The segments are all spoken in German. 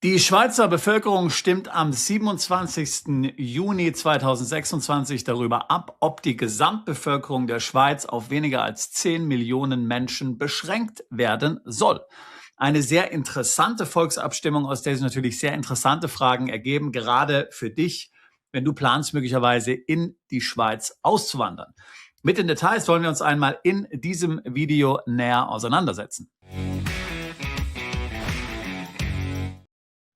Die Schweizer Bevölkerung stimmt am 27. Juni 2026 darüber ab, ob die Gesamtbevölkerung der Schweiz auf weniger als 10 Millionen Menschen beschränkt werden soll. Eine sehr interessante Volksabstimmung, aus der sich natürlich sehr interessante Fragen ergeben, gerade für dich, wenn du planst, möglicherweise in die Schweiz auszuwandern. Mit den Details wollen wir uns einmal in diesem Video näher auseinandersetzen.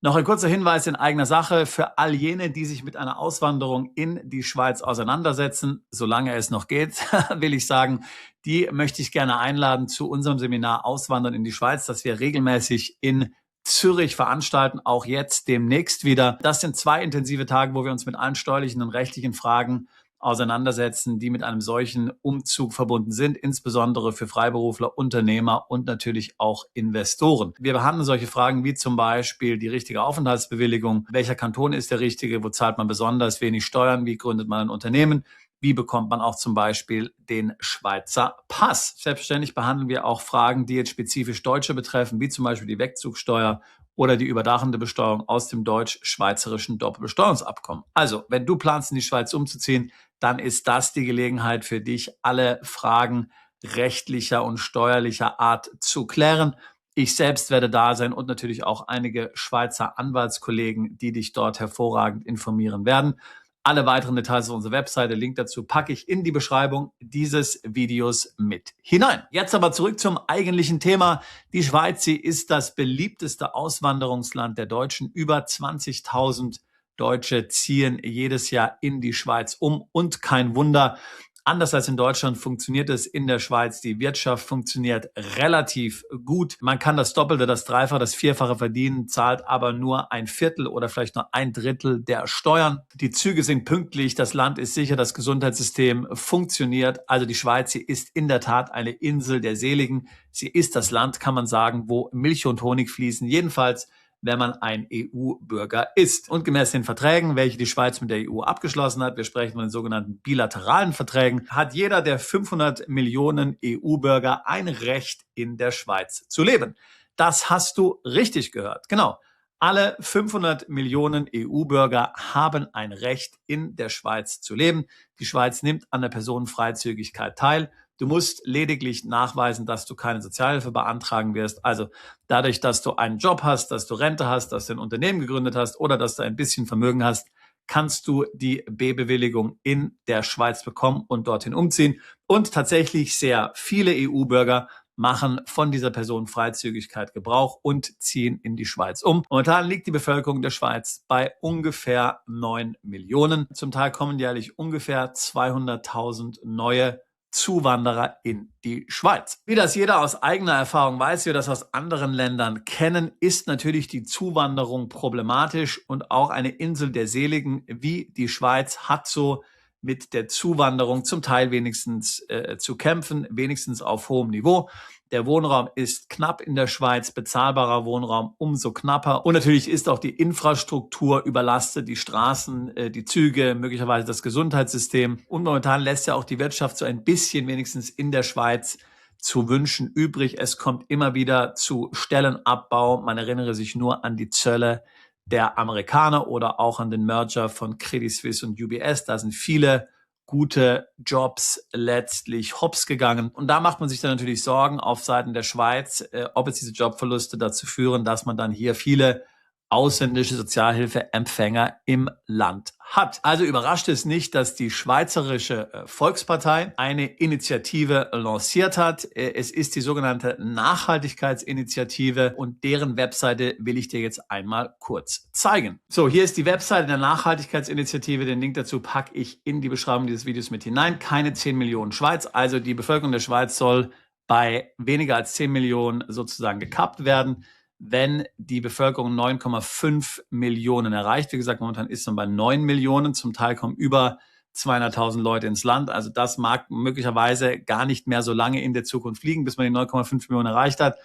Noch ein kurzer Hinweis in eigener Sache für all jene, die sich mit einer Auswanderung in die Schweiz auseinandersetzen, solange es noch geht, will ich sagen, die möchte ich gerne einladen zu unserem Seminar Auswandern in die Schweiz, das wir regelmäßig in Zürich veranstalten, auch jetzt demnächst wieder. Das sind 2 intensive Tage, wo wir uns mit allen steuerlichen und rechtlichen Fragen auseinandersetzen, die mit einem solchen Umzug verbunden sind, insbesondere für Freiberufler, Unternehmer und natürlich auch Investoren. Wir behandeln solche Fragen wie zum Beispiel die richtige Aufenthaltsbewilligung, welcher Kanton ist der richtige, wo zahlt man besonders wenig Steuern, wie gründet man ein Unternehmen, wie bekommt man auch zum Beispiel den Schweizer Pass. Selbstverständlich behandeln wir auch Fragen, die jetzt spezifisch Deutsche betreffen, wie zum Beispiel die Wegzugsteuer oder die überdachende Besteuerung aus dem deutsch-schweizerischen Doppelbesteuerungsabkommen. Also, wenn du planst, in die Schweiz umzuziehen, dann ist das die Gelegenheit für dich, alle Fragen rechtlicher und steuerlicher Art zu klären. Ich selbst werde da sein und natürlich auch einige Schweizer Anwaltskollegen, die dich dort hervorragend informieren werden. Alle weiteren Details auf unserer Webseite, Link dazu packe ich in die Beschreibung dieses Videos mit hinein. Jetzt aber zurück zum eigentlichen Thema. Die Schweiz, sie ist das beliebteste Auswanderungsland der Deutschen. Über 20.000 Deutsche ziehen jedes Jahr in die Schweiz um und kein Wunder. Anders als in Deutschland funktioniert es in der Schweiz. Die Wirtschaft funktioniert relativ gut. Man kann das Doppelte, das Dreifache, das Vierfache verdienen, zahlt aber nur 1/4 oder vielleicht nur 1/3 der Steuern. Die Züge sind pünktlich, das Land ist sicher, das Gesundheitssystem funktioniert. Also die Schweiz, sie ist in der Tat eine Insel der Seligen. Sie ist das Land, kann man sagen, wo Milch und Honig fließen. Jedenfalls wenn man ein EU-Bürger ist. Und gemäß den Verträgen, welche die Schweiz mit der EU abgeschlossen hat, wir sprechen von den sogenannten bilateralen Verträgen, hat jeder der 500 Millionen EU-Bürger ein Recht, in der Schweiz zu leben. Das hast du richtig gehört. Genau. Alle 500 Millionen EU-Bürger haben ein Recht, in der Schweiz zu leben. Die Schweiz nimmt an der Personenfreizügigkeit teil. Du musst lediglich nachweisen, dass du keine Sozialhilfe beantragen wirst. Also dadurch, dass du einen Job hast, dass du Rente hast, dass du ein Unternehmen gegründet hast oder dass du ein bisschen Vermögen hast, kannst du die B-Bewilligung in der Schweiz bekommen und dorthin umziehen. Und tatsächlich sehr viele EU-Bürger machen von dieser Personenfreizügigkeit Gebrauch und ziehen in die Schweiz um. Momentan liegt die Bevölkerung der Schweiz bei ungefähr 9 Millionen. Zum Teil kommen jährlich ungefähr 200.000 neue Zuwanderer in die Schweiz. Wie das jeder aus eigener Erfahrung weiß, wir das aus anderen Ländern kennen, ist natürlich die Zuwanderung problematisch und auch eine Insel der Seligen wie die Schweiz hat so mit der Zuwanderung zum Teil wenigstens zu kämpfen, wenigstens auf hohem Niveau. Der Wohnraum ist knapp in der Schweiz, bezahlbarer Wohnraum umso knapper. Und natürlich ist auch die Infrastruktur überlastet, die Straßen, die Züge, möglicherweise das Gesundheitssystem. Und momentan lässt ja auch die Wirtschaft so ein bisschen wenigstens in der Schweiz zu wünschen übrig. Es kommt immer wieder zu Stellenabbau. Man erinnere sich nur an die Zölle der Amerikaner oder auch an den Merger von Credit Suisse und UBS. Da sind viele gute Jobs letztlich hops gegangen. Und da macht man sich dann natürlich Sorgen auf Seiten der Schweiz, ob es diese Jobverluste dazu führen, dass man dann hier viele ausländische Sozialhilfeempfänger im Land hat. Also überrascht es nicht, dass die Schweizerische Volkspartei eine Initiative lanciert hat. Es ist die sogenannte Nachhaltigkeitsinitiative und deren Webseite will ich dir jetzt einmal kurz zeigen. So, hier ist die Webseite der Nachhaltigkeitsinitiative. Den Link dazu packe ich in die Beschreibung dieses Videos mit hinein. Keine 10 Millionen Schweiz, also die Bevölkerung der Schweiz soll bei weniger als 10 Millionen sozusagen gekappt werden, wenn die Bevölkerung 9,5 Millionen erreicht. Wie gesagt, momentan ist man bei 9 Millionen. Zum Teil kommen über 200.000 Leute ins Land. Also das mag möglicherweise gar nicht mehr so lange in der Zukunft liegen, bis man die 9,5 Millionen erreicht hat.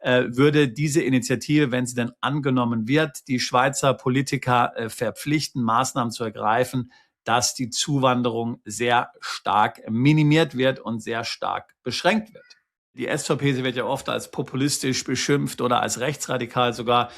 Würde diese Initiative, wenn sie denn angenommen wird, die Schweizer Politiker verpflichten, Maßnahmen zu ergreifen, dass die Zuwanderung sehr stark minimiert wird und sehr stark beschränkt wird. Die SVP, sie wird ja oft als populistisch beschimpft oder als rechtsradikal sogar.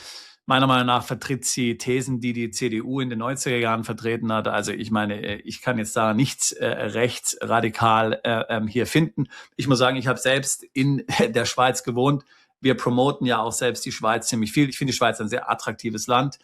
Meiner Meinung nach vertritt sie Thesen, die die CDU in den 90er Jahren vertreten hat. Also ich meine, ich kann jetzt da nichts rechtsradikal hier finden. Ich muss sagen, ich habe selbst in der Schweiz gewohnt. Wir promoten ja auch selbst die Schweiz ziemlich viel. Ich finde die Schweiz ein sehr attraktives Land.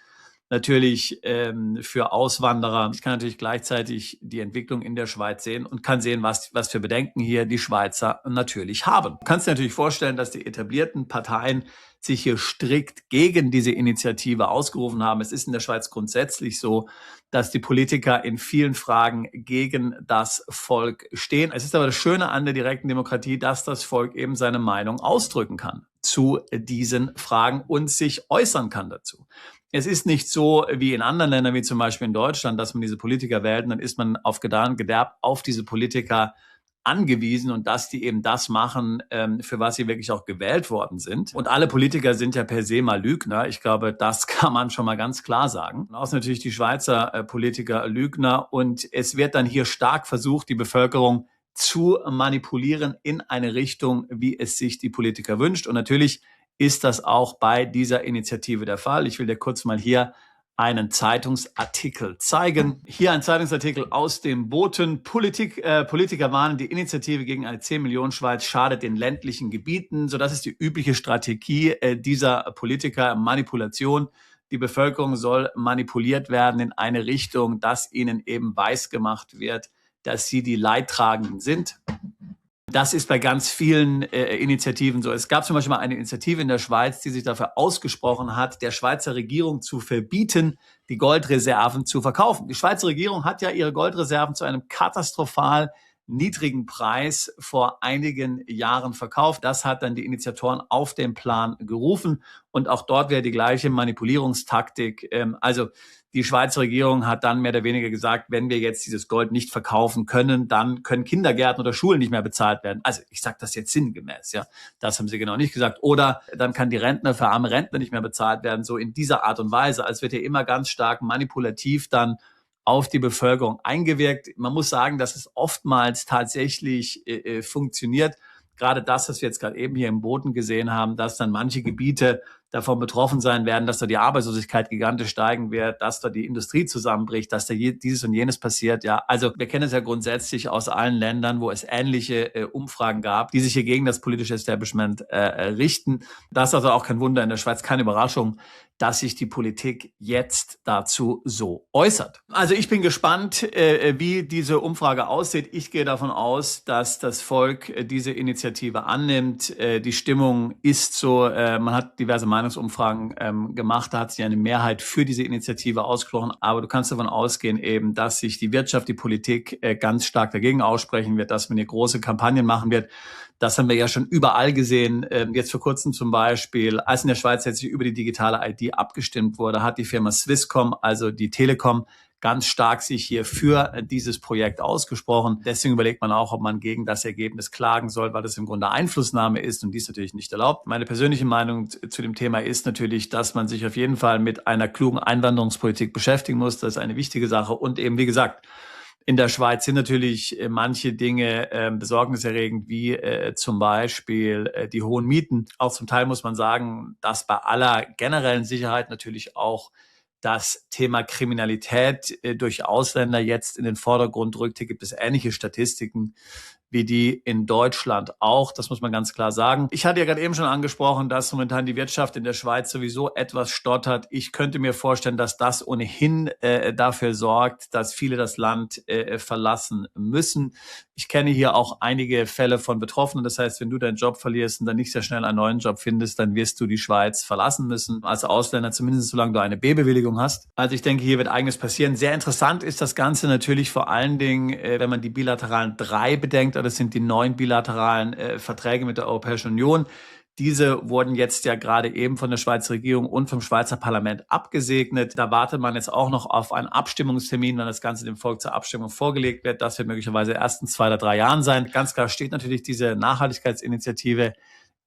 Natürlich für Auswanderer. Ich kann natürlich gleichzeitig die Entwicklung in der Schweiz sehen und kann sehen, was für Bedenken hier die Schweizer natürlich haben. Du kannst dir natürlich vorstellen, dass die etablierten Parteien sich hier strikt gegen diese Initiative ausgerufen haben. Es ist in der Schweiz grundsätzlich so, dass die Politiker in vielen Fragen gegen das Volk stehen. Es ist aber das Schöne an der direkten Demokratie, dass das Volk eben seine Meinung ausdrücken kann zu diesen Fragen und sich äußern kann dazu. Es ist nicht so wie in anderen Ländern, wie zum Beispiel in Deutschland, dass man diese Politiker wählt und dann ist man auf Gedeih und Verderb auf diese Politiker angewiesen und dass die eben das machen, für was sie wirklich auch gewählt worden sind. Und alle Politiker sind ja per se mal Lügner. Ich glaube, das kann man schon mal ganz klar sagen. Und außer natürlich die Schweizer Politiker Lügner. Und es wird dann hier stark versucht, die Bevölkerung zu manipulieren in eine Richtung, wie es sich die Politiker wünscht. Und natürlich ist das auch bei dieser Initiative der Fall. Ich will dir kurz mal hier einen Zeitungsartikel zeigen. Hier ein Zeitungsartikel aus dem Boten. Politiker warnen, die Initiative gegen eine 10-Millionen-Schweiz schadet den ländlichen Gebieten. So, das ist die übliche Strategie dieser Politiker, Manipulation. Die Bevölkerung soll manipuliert werden in eine Richtung, dass ihnen eben weisgemacht wird, dass sie die Leidtragenden sind. Das ist bei ganz vielen Initiativen so. Es gab zum Beispiel mal eine Initiative in der Schweiz, die sich dafür ausgesprochen hat, der Schweizer Regierung zu verbieten, die Goldreserven zu verkaufen. Die Schweizer Regierung hat ja ihre Goldreserven zu einem katastrophal niedrigen Preis vor einigen Jahren verkauft. Das hat dann die Initiatoren auf den Plan gerufen. Und auch dort wäre die gleiche Manipulierungstaktik. Also die Schweizer Regierung hat dann mehr oder weniger gesagt, wenn wir jetzt dieses Gold nicht verkaufen können, dann können Kindergärten oder Schulen nicht mehr bezahlt werden. Also ich sage das jetzt sinngemäß, ja. Das haben sie genau nicht gesagt. Oder dann kann die Rentner für arme Rentner nicht mehr bezahlt werden. So in dieser Art und Weise. Also wird ja immer ganz stark manipulativ dann auf die Bevölkerung eingewirkt. Man muss sagen, dass es oftmals tatsächlich funktioniert. Gerade das, was wir jetzt gerade eben hier im Boden gesehen haben, dass dann manche Gebiete davon betroffen sein werden, dass da die Arbeitslosigkeit gigantisch steigen wird, dass da die Industrie zusammenbricht, dass da dieses und jenes passiert. Ja, also wir kennen es ja grundsätzlich aus allen Ländern, wo es ähnliche Umfragen gab, die sich hier gegen das politische Establishment richten. Das ist also auch kein Wunder in der Schweiz, keine Überraschung, dass sich die Politik jetzt dazu so äußert. Also ich bin gespannt, wie diese Umfrage aussieht. Ich gehe davon aus, dass das Volk diese Initiative annimmt. Die Stimmung ist so, man hat diverse Meinungsumfragen gemacht, da hat sich eine Mehrheit für diese Initiative ausgesprochen. Aber du kannst davon ausgehen eben, dass sich die Wirtschaft, die Politik ganz stark dagegen aussprechen wird, dass man hier große Kampagnen machen wird. Das haben wir ja schon überall gesehen. Jetzt vor kurzem zum Beispiel, als in der Schweiz jetzt über die digitale ID abgestimmt wurde, hat die Firma Swisscom, also die Telekom, ganz stark sich hier für dieses Projekt ausgesprochen. Deswegen überlegt man auch, ob man gegen das Ergebnis klagen soll, weil das im Grunde Einflussnahme ist und dies natürlich nicht erlaubt. Meine persönliche Meinung zu dem Thema ist natürlich, dass man sich auf jeden Fall mit einer klugen Einwanderungspolitik beschäftigen muss. Das ist eine wichtige Sache und eben, wie gesagt, in der Schweiz sind natürlich manche Dinge besorgniserregend, wie zum Beispiel die hohen Mieten. Auch zum Teil muss man sagen, dass bei aller generellen Sicherheit natürlich auch das Thema Kriminalität durch Ausländer jetzt in den Vordergrund rückt. Hier gibt es ähnliche Statistiken wie die in Deutschland auch. Das muss man ganz klar sagen. Ich hatte ja gerade eben schon angesprochen, dass momentan die Wirtschaft in der Schweiz sowieso etwas stottert. Ich könnte mir vorstellen, dass das ohnehin dafür sorgt, dass viele das Land verlassen müssen. Ich kenne hier auch einige Fälle von Betroffenen. Das heißt, wenn du deinen Job verlierst und dann nicht sehr schnell einen neuen Job findest, dann wirst du die Schweiz verlassen müssen. Als Ausländer, zumindest solange du eine B-Bewilligung hast. Also ich denke, hier wird einiges passieren. Sehr interessant ist das Ganze natürlich vor allen Dingen, wenn man die bilateralen 3 bedenkt. Das sind die 9 bilateralen Verträge mit der Europäischen Union. Diese wurden jetzt ja gerade eben von der Schweizer Regierung und vom Schweizer Parlament abgesegnet. Da wartet man jetzt auch noch auf einen Abstimmungstermin, wenn das Ganze dem Volk zur Abstimmung vorgelegt wird. Das wird möglicherweise erst in 2 oder 3 Jahren sein. Ganz klar steht natürlich diese Nachhaltigkeitsinitiative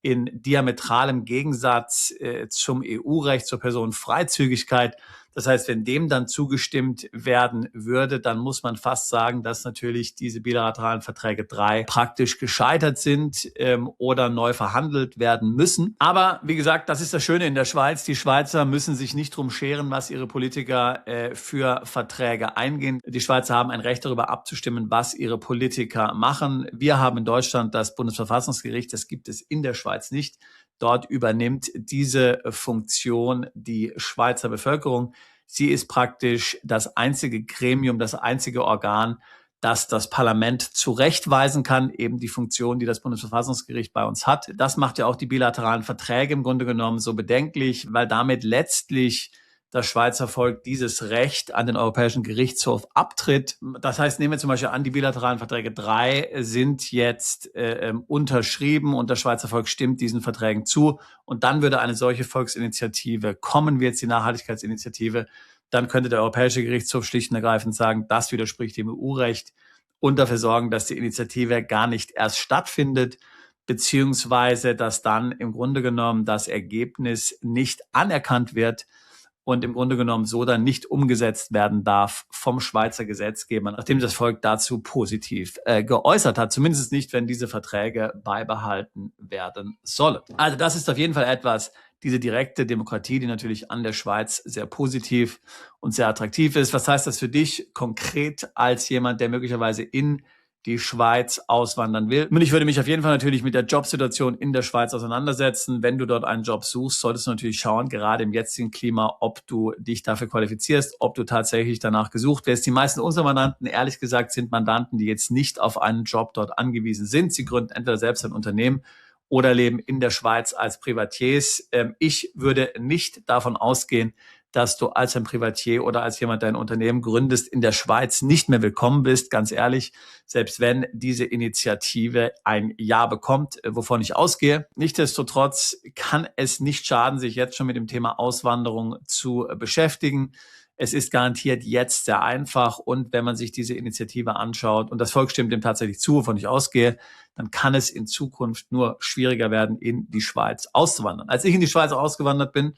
in diametralem Gegensatz zum EU-Recht, zur Personenfreizügigkeit. Das heißt, wenn dem dann zugestimmt werden würde, dann muss man fast sagen, dass natürlich diese bilateralen Verträge 3 praktisch gescheitert sind oder neu verhandelt werden müssen. Aber wie gesagt, das ist das Schöne in der Schweiz. Die Schweizer müssen sich nicht drum scheren, was ihre Politiker für Verträge eingehen. Die Schweizer haben ein Recht darüber abzustimmen, was ihre Politiker machen. Wir haben in Deutschland das Bundesverfassungsgericht. Das gibt es in der Schweiz nicht. Dort übernimmt diese Funktion die Schweizer Bevölkerung. Sie ist praktisch das einzige Gremium, das einzige Organ, das das Parlament zurechtweisen kann, eben die Funktion, die das Bundesverfassungsgericht bei uns hat. Das macht ja auch die bilateralen Verträge im Grunde genommen so bedenklich, weil damit letztlich das Schweizer Volk dieses Recht an den Europäischen Gerichtshof abtritt. Das heißt, nehmen wir zum Beispiel an, die bilateralen Verträge 3 sind jetzt unterschrieben und das Schweizer Volk stimmt diesen Verträgen zu. Und dann würde eine solche Volksinitiative kommen, wie jetzt die Nachhaltigkeitsinitiative. Dann könnte der Europäische Gerichtshof schlicht und ergreifend sagen, das widerspricht dem EU-Recht und dafür sorgen, dass die Initiative gar nicht erst stattfindet, beziehungsweise dass dann im Grunde genommen das Ergebnis nicht anerkannt wird und im Grunde genommen so dann nicht umgesetzt werden darf vom Schweizer Gesetzgeber, nachdem das Volk dazu positiv geäußert hat. Zumindest nicht, wenn diese Verträge beibehalten werden sollen. Also das ist auf jeden Fall etwas, diese direkte Demokratie, die natürlich an der Schweiz sehr positiv und sehr attraktiv ist. Was heißt das für dich konkret als jemand, der möglicherweise in die Schweiz auswandern will? Und ich würde mich auf jeden Fall natürlich mit der Jobsituation in der Schweiz auseinandersetzen. Wenn du dort einen Job suchst, solltest du natürlich schauen, gerade im jetzigen Klima, ob du dich dafür qualifizierst, ob du tatsächlich danach gesucht wirst. Die meisten unserer Mandanten, ehrlich gesagt, sind Mandanten, die jetzt nicht auf einen Job dort angewiesen sind. Sie gründen entweder selbst ein Unternehmen oder leben in der Schweiz als Privatiers. Ich würde nicht davon ausgehen, dass du als ein Privatier oder als jemand, der ein Unternehmen gründest, in der Schweiz nicht mehr willkommen bist. Ganz ehrlich, selbst wenn diese Initiative ein Ja bekommt, wovon ich ausgehe. Nichtsdestotrotz kann es nicht schaden, sich jetzt schon mit dem Thema Auswanderung zu beschäftigen. Es ist garantiert jetzt sehr einfach und wenn man sich diese Initiative anschaut und das Volk stimmt dem tatsächlich zu, wovon ich ausgehe, dann kann es in Zukunft nur schwieriger werden, in die Schweiz auszuwandern. Als ich in die Schweiz ausgewandert bin,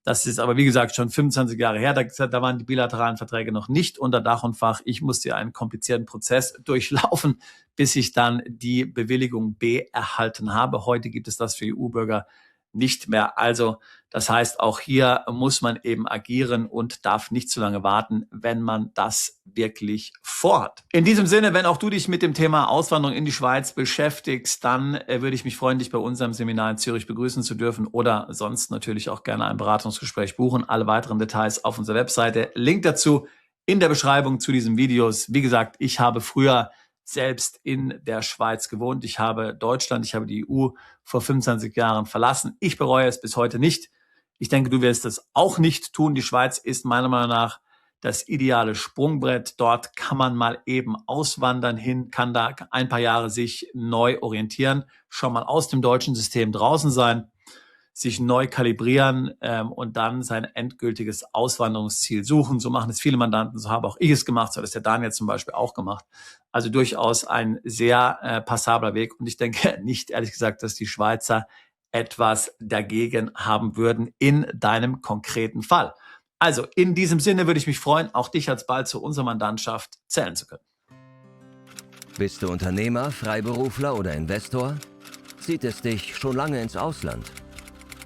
das ist aber wie gesagt schon 25 Jahre her, da waren die bilateralen Verträge noch nicht unter Dach und Fach. Ich musste einen komplizierten Prozess durchlaufen, bis ich dann die Bewilligung B erhalten habe. Heute gibt es das für EU-Bürger nicht mehr. Also das heißt, auch hier muss man eben agieren und darf nicht zu lange warten, wenn man das wirklich vorhat. In diesem Sinne, wenn auch du dich mit dem Thema Auswanderung in die Schweiz beschäftigst, dann würde ich mich freuen, dich bei unserem Seminar in Zürich begrüßen zu dürfen oder sonst natürlich auch gerne ein Beratungsgespräch buchen. Alle weiteren Details auf unserer Webseite. Link dazu in der Beschreibung zu diesem Videos. Wie gesagt, ich habe früher selbst in der Schweiz gewohnt. Ich habe Deutschland, ich habe die EU vor 25 Jahren verlassen. Ich bereue es bis heute nicht. Ich denke, du wirst es auch nicht tun. Die Schweiz ist meiner Meinung nach das ideale Sprungbrett. Dort kann man mal eben auswandern hin, kann da ein paar Jahre sich neu orientieren, schon mal aus dem deutschen System draußen sein, sich neu kalibrieren und dann sein endgültiges Auswanderungsziel suchen. So machen es viele Mandanten, so habe auch ich es gemacht, so hat es der Daniel zum Beispiel auch gemacht. Also durchaus ein sehr passabler Weg und ich denke nicht, ehrlich gesagt, dass die Schweizer etwas dagegen haben würden in deinem konkreten Fall. Also in diesem Sinne würde ich mich freuen, auch dich alsbald zu unserer Mandantschaft zählen zu können. Bist du Unternehmer, Freiberufler oder Investor? Zieht es dich schon lange ins Ausland?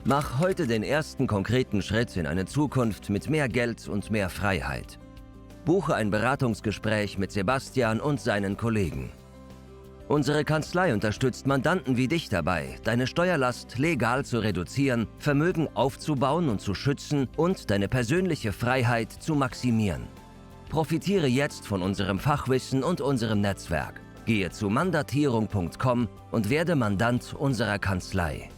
Mach heute den ersten konkreten Schritt in eine Zukunft mit mehr Geld und mehr Freiheit. Buche ein Beratungsgespräch mit Sebastian und seinen Kollegen. Unsere Kanzlei unterstützt Mandanten wie dich dabei, deine Steuerlast legal zu reduzieren, Vermögen aufzubauen und zu schützen und deine persönliche Freiheit zu maximieren. Profitiere jetzt von unserem Fachwissen und unserem Netzwerk. Gehe zu mandatierung.com und werde Mandant unserer Kanzlei.